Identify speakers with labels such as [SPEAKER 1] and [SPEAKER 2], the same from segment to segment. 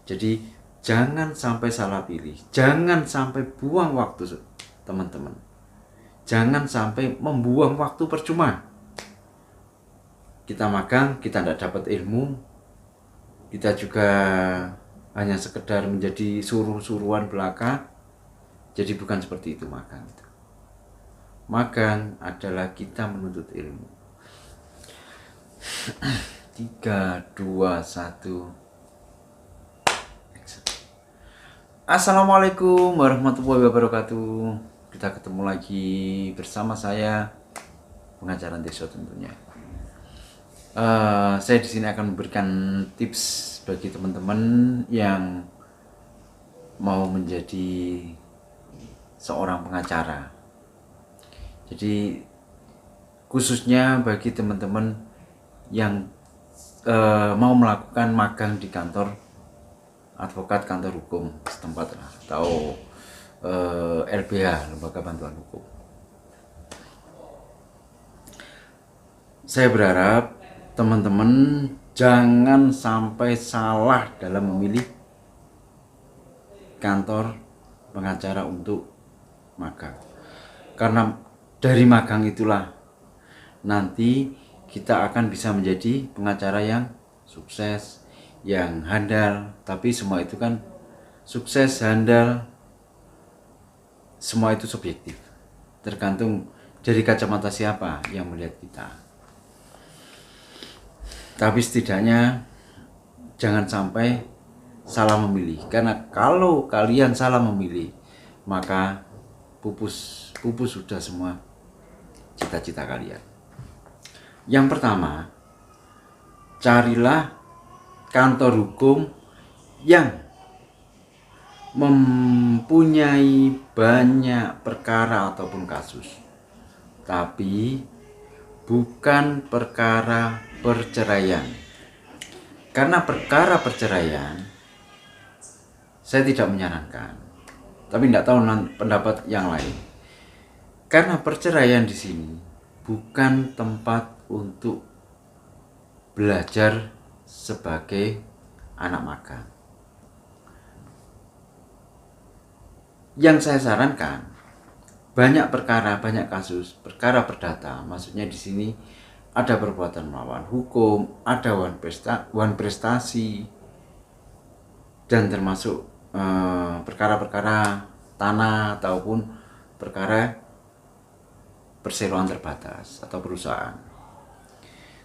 [SPEAKER 1] Jadi jangan sampai salah pilih, jangan sampai buang waktu teman-teman, jangan sampai membuang waktu percuma. Kita magang, kita tidak dapat ilmu, kita juga hanya sekedar menjadi suruh-suruhan belaka. Jadi bukan seperti itu magang. Magang adalah kita menuntut ilmu. 3, 2, 1. Assalamualaikum warahmatullahi wabarakatuh. Kita ketemu lagi bersama saya, pengacara Deso tentunya. Saya di sini akan memberikan tips bagi teman-teman yang mau menjadi seorang pengacara. Jadi khususnya bagi teman-teman yang mau melakukan magang di kantor advokat, kantor hukum setempat lah, atau LBH, Lembaga Bantuan Hukum. Saya berharap teman-teman jangan sampai salah dalam memilih kantor pengacara untuk magang. Karena dari magang itulah nanti kita akan bisa menjadi pengacara yang sukses, yang handal. Tapi semua itu kan sukses, handal, semua itu subjektif, tergantung dari kacamata siapa yang melihat kita. Tapi setidaknya jangan sampai salah memilih, karena kalau kalian salah memilih maka pupus sudah semua cita-cita kalian. Yang pertama, carilah kantor hukum yang mempunyai banyak perkara ataupun kasus, tapi bukan perkara perceraian. Karena perkara perceraian saya tidak menyarankan, tapi tidak tahu pendapat yang lain. Karena perceraian di sini bukan tempat untuk belajar sebagai anak magang. Yang saya sarankan, banyak perkara, banyak kasus, perkara perdata. Maksudnya di sini ada perbuatan melawan hukum, ada wan prestasi, dan termasuk perkara-perkara tanah ataupun perkara perseroan terbatas atau perusahaan.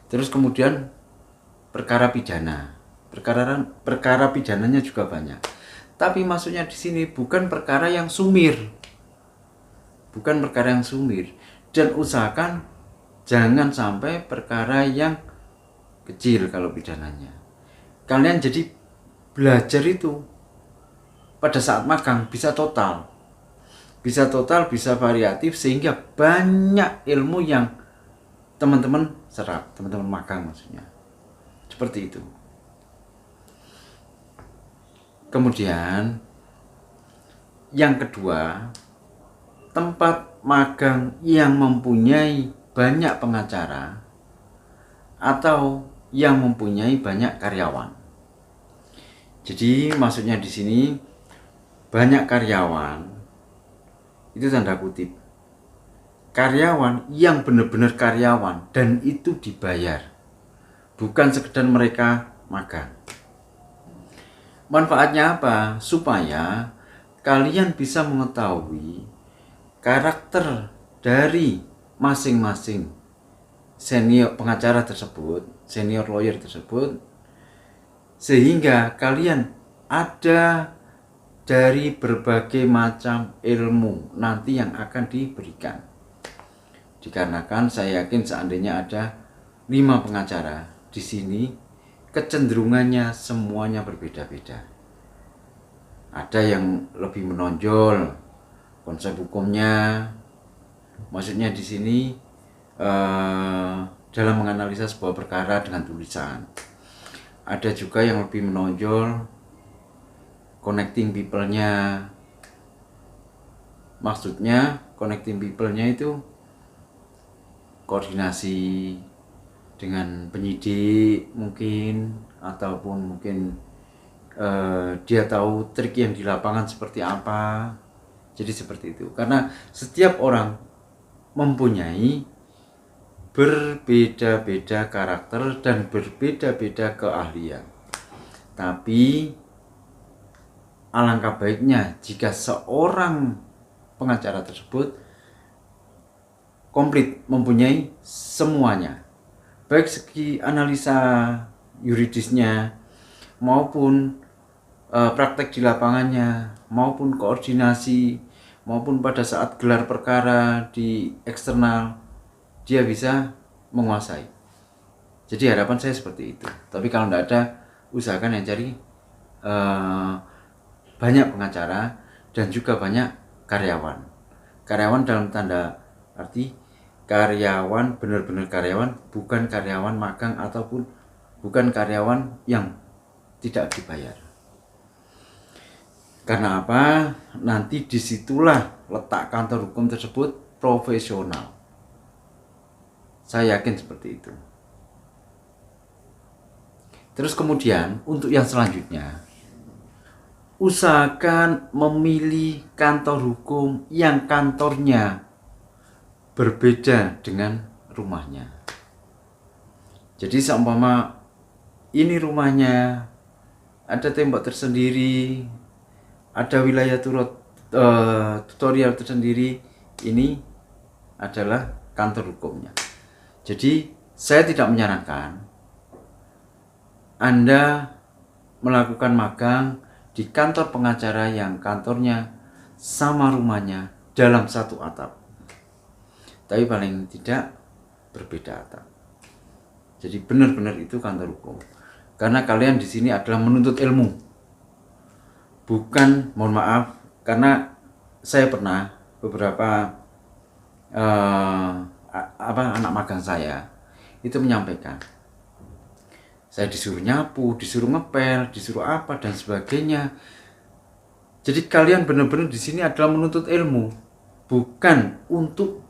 [SPEAKER 1] Terus kemudian perkara pidana. Perkara pidananya juga banyak. Tapi maksudnya di sini bukan perkara yang sumir. Bukan perkara yang sumir. Dan usahakan jangan sampai perkara yang kecil kalau pidananya. Kalian jadi belajar itu pada saat magang bisa total, bisa variatif, sehingga banyak ilmu yang teman-teman serap, teman-teman magang maksudnya. Seperti itu. Kemudian yang kedua, tempat magang yang mempunyai banyak pengacara atau yang mempunyai banyak karyawan. Jadi maksudnya di sini banyak karyawan itu tanda kutip. Karyawan yang benar-benar karyawan dan itu dibayar. Bukan sekedar mereka magang. Manfaatnya apa? Supaya kalian bisa mengetahui karakter dari masing-masing senior pengacara tersebut, senior lawyer tersebut, sehingga kalian ada dari berbagai macam ilmu nanti yang akan diberikan. Dikarenakan saya yakin seandainya ada 5 pengacara di sini, kecenderungannya semuanya berbeda-beda. Ada yang lebih menonjol konsep hukumnya, maksudnya di sini dalam menganalisa sebuah perkara dengan tulisan. Ada juga yang lebih menonjol connecting people-nya. Maksudnya connecting people-nya itu koordinasi dengan penyidik mungkin, ataupun mungkin dia tahu trik yang di lapangan seperti apa. Jadi seperti itu. Karena setiap orang mempunyai berbeda-beda karakter dan berbeda-beda keahlian. Tapi alangkah baiknya jika seorang pengacara tersebut komplit mempunyai semuanya, baik segi analisa yuridisnya maupun praktek di lapangannya, maupun koordinasi, maupun pada saat gelar perkara di eksternal, dia bisa menguasai. Jadi harapan saya seperti itu. Tapi kalau tidak ada, usahakan yang cari banyak pengacara dan juga banyak karyawan. Karyawan dalam tanda arti karyawan, benar-benar karyawan, bukan karyawan magang ataupun bukan karyawan yang tidak dibayar. Karena apa? Nanti disitulah letak kantor hukum tersebut profesional. Saya yakin seperti itu. Terus kemudian untuk yang selanjutnya, usahakan memilih kantor hukum yang kantornya berbeda dengan rumahnya. Jadi seumpama ini rumahnya ada tembok tersendiri, ada wilayah tutorial tersendiri, ini adalah kantor hukumnya. Jadi saya tidak menyarankan Anda melakukan magang di kantor pengacara yang kantornya sama rumahnya dalam satu atap, tapi paling tidak berbeda atap. Jadi benar-benar itu kantor hukum. Karena kalian di sini adalah menuntut ilmu. Bukan, mohon maaf, karena saya pernah beberapa anak magang saya itu menyampaikan, saya disuruh nyapu, disuruh ngepel, disuruh apa dan sebagainya. Jadi kalian benar-benar di sini adalah menuntut ilmu, bukan untuk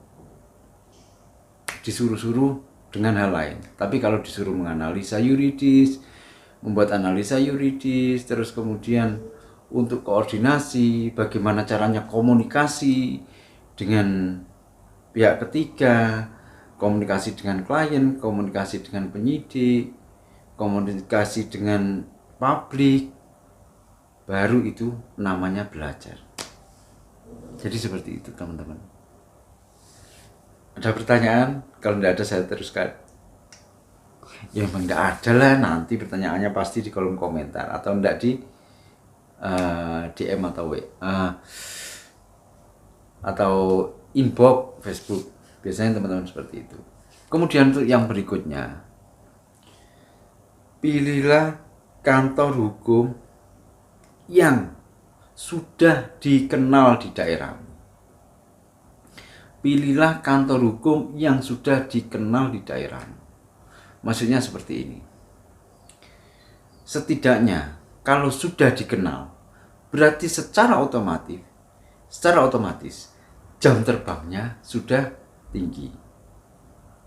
[SPEAKER 1] disuruh-suruh dengan hal lain. Tapi kalau disuruh menganalisa yuridis, membuat analisa yuridis, terus kemudian untuk koordinasi, bagaimana caranya komunikasi dengan pihak ketiga, komunikasi dengan klien, komunikasi dengan penyidik, komunikasi dengan publik, baru itu namanya belajar. Jadi seperti itu teman-teman. Ada pertanyaan? Kalau tidak ada saya teruskan. Ya memang tidak ada lah, nanti pertanyaannya pasti di kolom komentar atau tidak di DM atau atau inbox Facebook. Biasanya teman-teman seperti itu. Kemudian untuk yang berikutnya, pilihlah kantor hukum yang sudah dikenal di daerah. Pilihlah kantor hukum yang sudah dikenal di daerah. Maksudnya seperti ini. Setidaknya kalau sudah dikenal, berarti secara otomatis jam terbangnya sudah tinggi.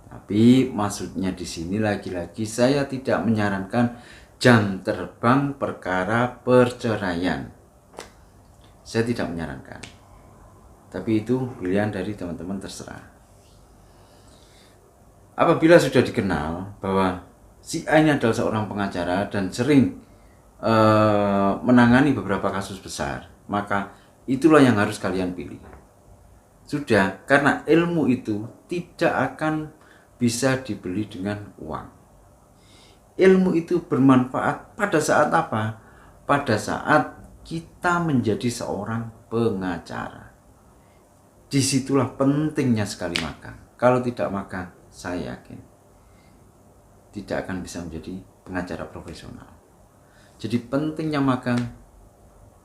[SPEAKER 1] Tapi maksudnya di sini lagi-lagi saya tidak menyarankan jam terbang perkara perceraian. Saya tidak menyarankan. Tapi itu pilihan dari teman-teman, terserah. Apabila sudah dikenal bahwa si A ini adalah seorang pengacara dan sering menangani beberapa kasus besar, maka itulah yang harus kalian pilih. Sudah, karena ilmu itu tidak akan bisa dibeli dengan uang. Ilmu itu bermanfaat pada saat apa? Pada saat kita menjadi seorang pengacara. Disitulah pentingnya sekali magang. Kalau tidak magang, saya yakin tidak akan bisa menjadi pengacara profesional. Jadi pentingnya magang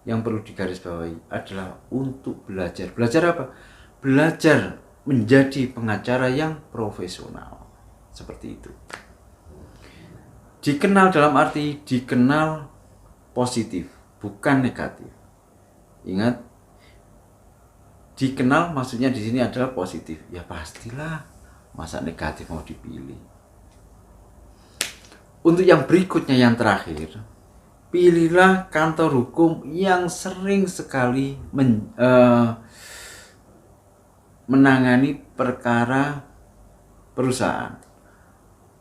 [SPEAKER 1] yang perlu digarisbawahi adalah untuk belajar. Belajar apa? Belajar menjadi pengacara yang profesional. Seperti itu. Dikenal dalam arti dikenal positif, bukan negatif. Ingat, dikenal maksudnya di sini adalah positif. Ya pastilah, masa negatif mau dipilih. Untuk yang berikutnya, yang terakhir, pilihlah kantor hukum yang sering sekali menangani perkara perusahaan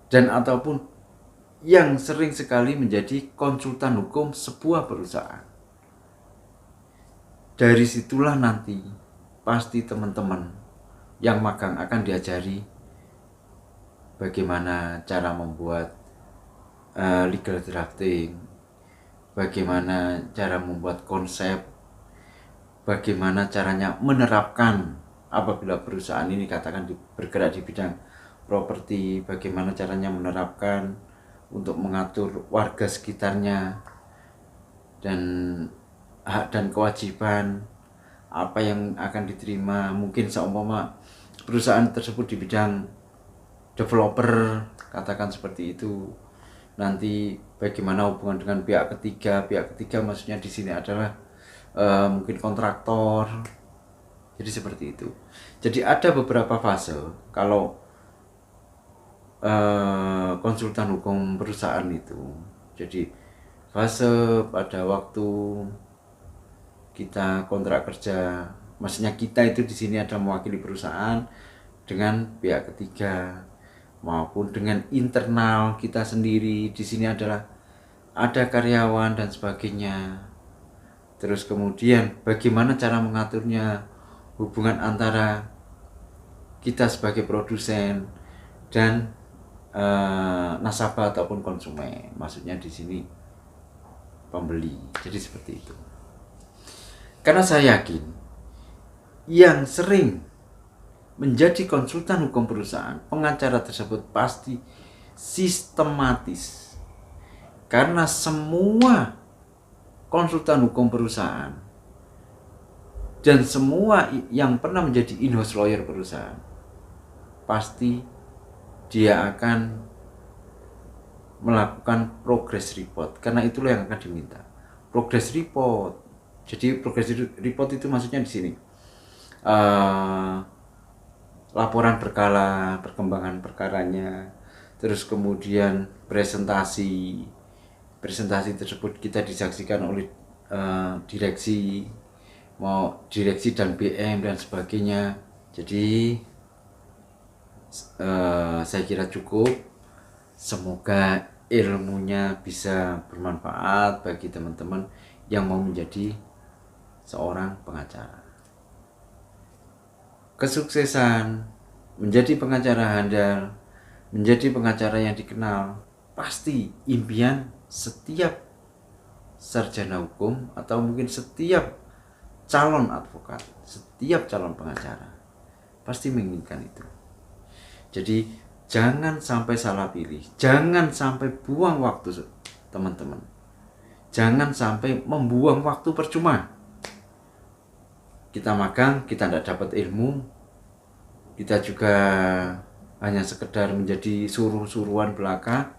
[SPEAKER 1] dan ataupun yang sering sekali menjadi konsultan hukum sebuah perusahaan. Dari situlah nanti pasti teman-teman yang magang akan diajari bagaimana cara membuat legal drafting, bagaimana cara membuat konsep, bagaimana caranya menerapkan apabila perusahaan ini katakan bergerak di bidang properti, bagaimana caranya menerapkan untuk mengatur warga sekitarnya dan hak dan kewajiban apa yang akan diterima. Mungkin seumpama perusahaan tersebut di bidang developer, katakan seperti itu, nanti bagaimana hubungan dengan pihak ketiga maksudnya di sini adalah mungkin kontraktor. Jadi seperti itu. Jadi ada beberapa fase kalau konsultan hukum perusahaan itu. Jadi fase pada waktu kita kontrak kerja, maksudnya kita itu di sini ada mewakili perusahaan dengan pihak ketiga maupun dengan internal kita sendiri. Di sini adalah ada karyawan dan sebagainya. Terus kemudian bagaimana cara mengaturnya, hubungan antara kita sebagai produsen dan nasabah ataupun konsumen, maksudnya di sini pembeli. Jadi seperti itu. Karena saya yakin yang sering menjadi konsultan hukum perusahaan, pengacara tersebut pasti sistematis. Karena semua konsultan hukum perusahaan dan semua yang pernah menjadi in-house lawyer perusahaan, pasti dia akan melakukan progress report, karena itulah yang akan diminta. Progress report. Jadi progress report itu maksudnya di sini laporan berkala perkembangan perkaranya, terus kemudian presentasi tersebut kita disaksikan oleh direksi dan BM dan sebagainya. Jadi saya kira cukup. Semoga ilmunya bisa bermanfaat bagi teman-teman yang mau menjadi seorang pengacara. Kesuksesan menjadi pengacara handal, menjadi pengacara yang dikenal, pasti impian setiap sarjana hukum atau mungkin setiap calon advokat, setiap calon pengacara pasti menginginkan itu. Jadi jangan sampai salah pilih, jangan sampai buang waktu teman-teman, jangan sampai membuang waktu percuma. Kita magang, kita tidak dapat ilmu, kita juga hanya sekedar menjadi suruh-suruhan belaka.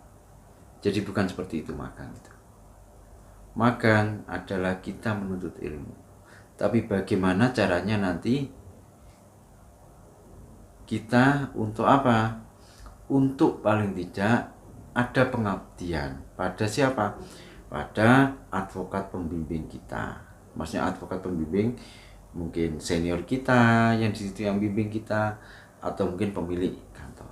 [SPEAKER 1] Jadi bukan seperti itu magang itu. Magang adalah kita menuntut ilmu, tapi bagaimana caranya nanti kita untuk apa? Untuk paling tidak ada pengabdian pada siapa? Pada advokat pembimbing kita. Maksudnya advokat pembimbing mungkin senior kita yang di situ yang bimbing kita, atau mungkin pemilik kantor.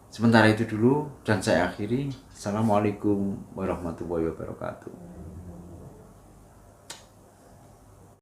[SPEAKER 1] Sementara itu dulu dan saya akhiri. Assalamualaikum warahmatullahi wabarakatuh.